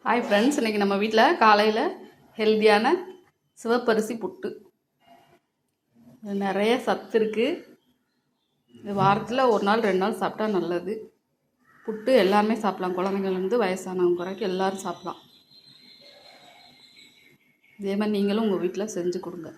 Hi friends, இன்றைக்கி நம்ம வீட்டில் காலையில் ஹெல்த்தியான சிவப்பரிசி புட்டு. இது நிறைய சத்து இருக்குது. இது வாரத்தில் ஒரு நாள் 2 நாள் சாப்பிட்டா நல்லது. புட்டு எல்லாமே சாப்பிட்லாம், குழந்தைங்கள்லேருந்து வயசானவங்க வரைக்கும் எல்லோரும் சாப்பிட்லாம். இதே மாதிரி நீங்களும் உங்கள் வீட்டில் செஞ்சு கொடுங்க.